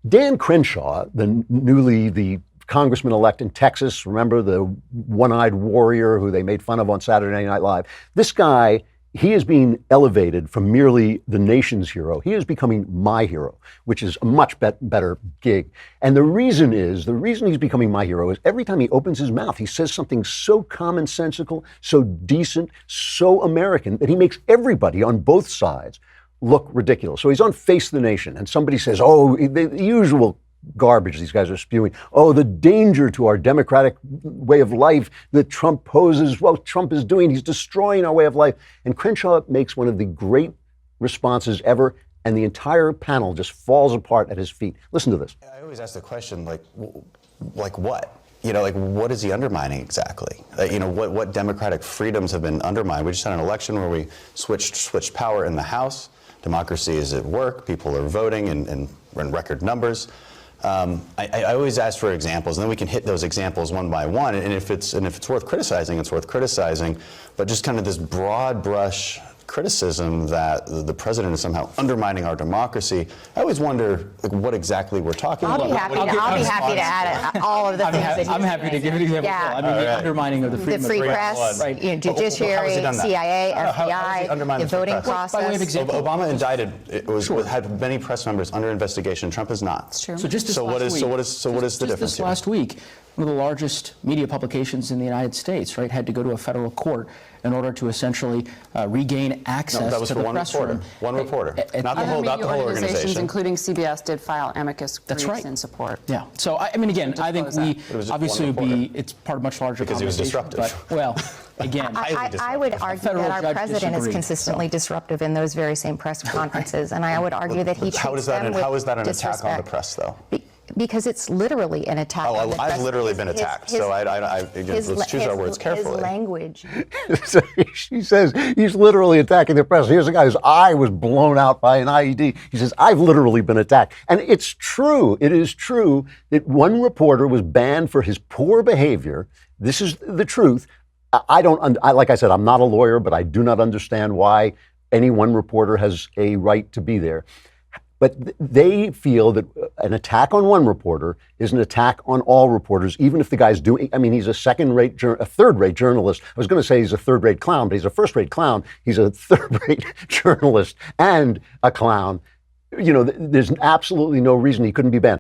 Dan Crenshaw, the congressman-elect in Texas, remember the one-eyed warrior who they made fun of on Saturday Night Live? This guy, he is being elevated from merely the nation's hero. He is becoming my hero, which is a much better gig. And the reason he's becoming my hero is every time he opens his mouth, he says something so commonsensical, so decent, so American that he makes everybody on both sides look ridiculous. So he's on Face the Nation, and somebody says, oh, the usual garbage these guys are spewing. Oh, the danger to our democratic way of life that Trump poses. What Trump is doing, he's destroying our way of life. And Crenshaw makes one of the great responses ever, and the entire panel just falls apart at his feet. Listen to this. I always ask the question, like what? What is he undermining exactly? What democratic freedoms have been undermined? We just had an election where we switched power in the House. Democracy is at work. People are voting in record numbers. I always ask for examples, and then we can hit those examples one by one. And if it's worth criticizing, it's worth criticizing. But just kind of this broad brush criticism that the president is somehow undermining our democracy, I always wonder what exactly we're talking about. I'll be happy to add all of the things that I'm happy to give an example. Yeah. I mean, the undermining of the freedom the free of press, right. Judiciary, CIA, FBI, the voting process. By way of example, Obama indicted. Had many press members under investigation. Trump is not. It's true. So just this what is the difference this here? last week, one of the largest media publications in the United States, right, had to go to a federal court in order to essentially regain access that was to for the one press reporter. room. One reporter, not the whole organizations, organization. including CBS, did file amicus briefs right. in support. Yeah. So I mean, again, I think obviously it's part of much larger because he was disruptive. But, well, again, I would argue that our president is consistently disruptive in those very same press conferences, and I would argue that he treats how is that an disrespect. attack on the press, though? Because it's literally an attack on the press. I've literally been attacked, so let's choose our words carefully. His language. She says he's literally attacking the press. Here's a guy whose eye was blown out by an IED. He says, I've literally been attacked. And it's true. It is true that one reporter was banned for his poor behavior. This is the truth. Like I said, I'm not a lawyer, but I do not understand why any one reporter has a right to be there. But they feel that an attack on one reporter is an attack on all reporters, even if the guy's doing, I mean, he's a third-rate journalist. I was going to say he's a third-rate clown, but he's a first-rate clown. He's a third-rate journalist and a clown. There's absolutely no reason he couldn't be banned.